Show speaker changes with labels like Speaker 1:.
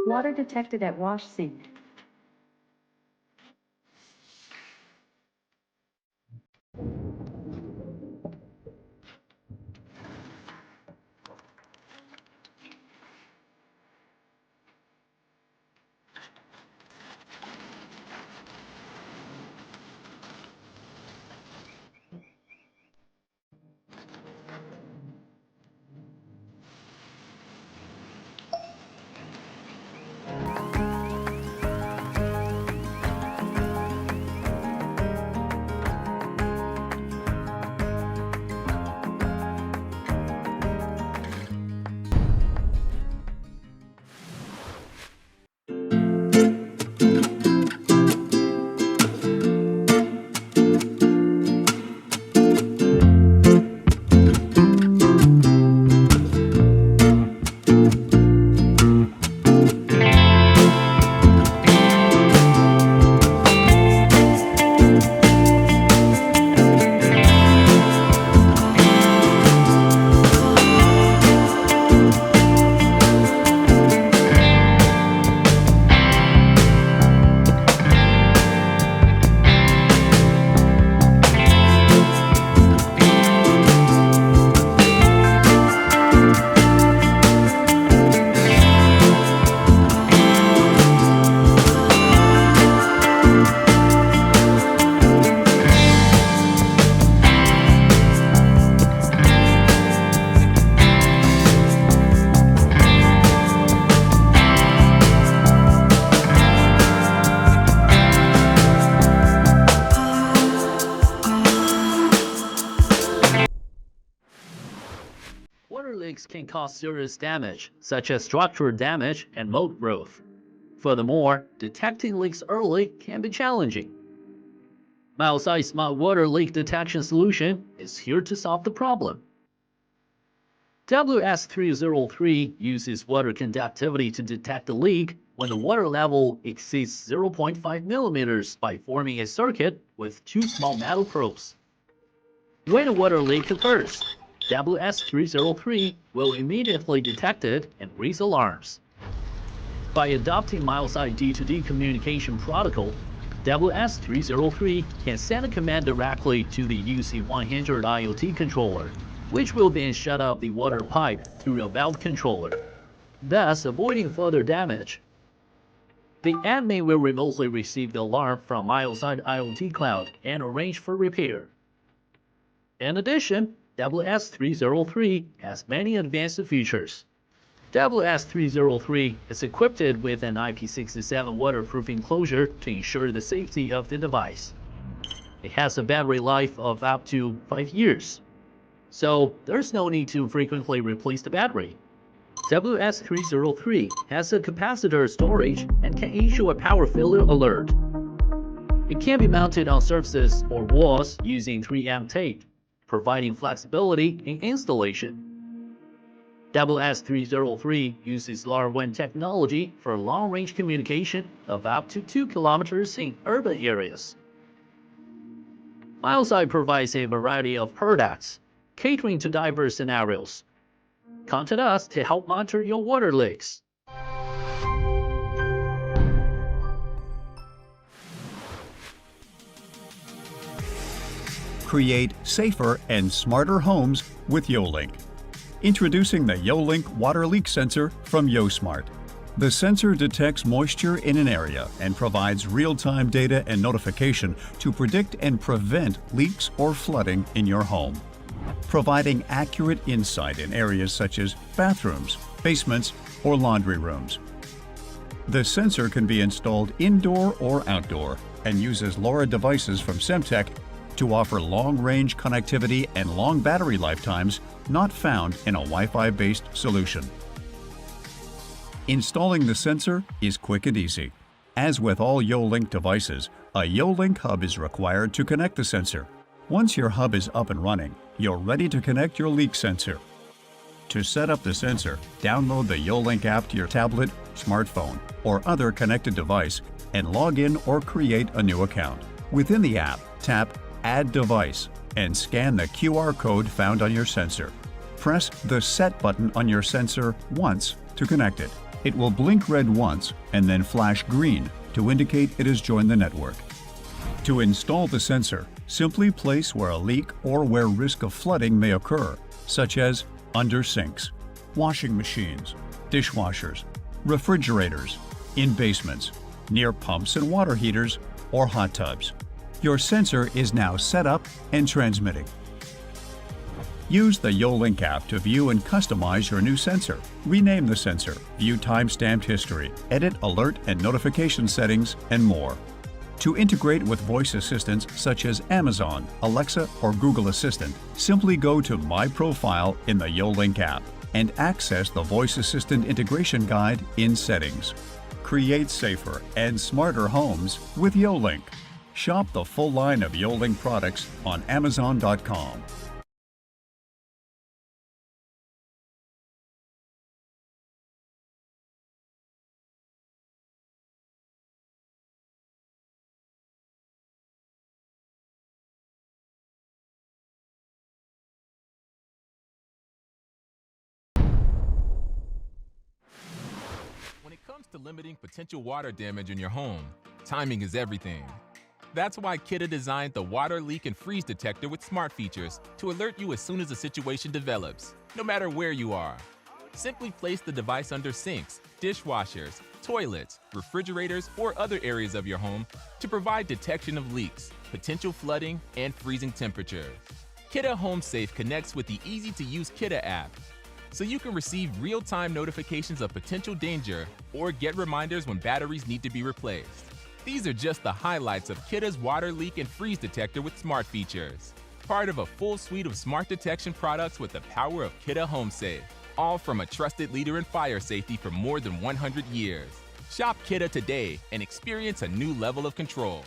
Speaker 1: Water detected at wash sink.
Speaker 2: Water leaks can cause serious damage, such as structural damage and mold growth. Furthermore, detecting leaks early can be challenging. Milesize Smart Water Leak Detection Solution is here to solve the problem. WS303 uses water conductivity to detect a leak when the water level exceeds 0.5 mm by forming a circuit with two small metal probes. When a water leak occurs, WS303 will immediately detect it and raise alarms. By adopting Milesize D2D communication protocol, WS303 can send a command directly to the UC100 IoT controller, which will then shut off the water pipe through a valve controller, thus avoiding further damage. The admin will remotely receive the alarm from Milesize IoT Cloud and arrange for repair. In addition, WS303 has many advanced features. WS303 is equipped with an IP67 waterproof enclosure to ensure the safety of the device. It has a battery life of up to 5 years, so there's no need to frequently replace the battery. WS303 has a capacitor storage and can issue a power failure alert. It can be mounted on surfaces or walls using 3M tape, providing flexibility in installation. WS303 uses LoRaWAN technology for long-range communication of up to 2 kilometers in urban areas. Milesize provides a variety of products, catering to diverse scenarios. Contact us to help monitor your water leaks.
Speaker 3: Create safer and smarter homes with YoLink. Introducing the YoLink water leak sensor from YoSmart. The sensor detects moisture in an area and provides real-time data and notification to predict and prevent leaks or flooding in your home, providing accurate insight in areas such as bathrooms, basements, or laundry rooms. The sensor can be installed indoor or outdoor and uses LoRa devices from Semtech to offer long-range connectivity and long battery lifetimes not found in a Wi-Fi-based solution. Installing the sensor is quick and easy. As with all YoLink devices, a YoLink hub is required to connect the sensor. Once your hub is up and running, you're ready to connect your leak sensor. To set up the sensor, download the YoLink app to your tablet, smartphone, or other connected device and log in or create a new account. Within the app, tap Add Device and scan the QR code found on your sensor. Press the Set button on your sensor once to connect it. It will blink red once and then flash green to indicate it has joined the network. To install the sensor, simply place where a leak or where risk of flooding may occur, such as under sinks, washing machines, dishwashers, refrigerators, in basements, near pumps and water heaters, or hot tubs. Your sensor is now set up and transmitting. Use the YoLink app to view and customize your new sensor. Rename the sensor, view time-stamped history, edit alert and notification settings, and more. To integrate with voice assistants such as Amazon, Alexa, or Google Assistant, simply go to My Profile in the YoLink app and access the voice assistant integration guide in Settings. Create safer and smarter homes with YoLink. Shop the full line of YoLink products on Amazon.com.
Speaker 4: When it comes to limiting potential water damage in your home, timing is everything. That's why Kidde designed the water leak and freeze detector with smart features to alert you as soon as a situation develops, no matter where you are. Simply place the device under sinks, dishwashers, toilets, refrigerators, or other areas of your home to provide detection of leaks, potential flooding, and freezing temperatures. Kidde Home Safe connects with the easy-to-use Kidde app, so you can receive real-time notifications of potential danger or get reminders when batteries need to be replaced. These are just the highlights of Kidde's water leak and freeze detector with smart features. Part of a full suite of smart detection products with the power of Kidde Home Safe, all from a trusted leader in fire safety for more than 100 years. Shop Kidde today and experience a new level of control.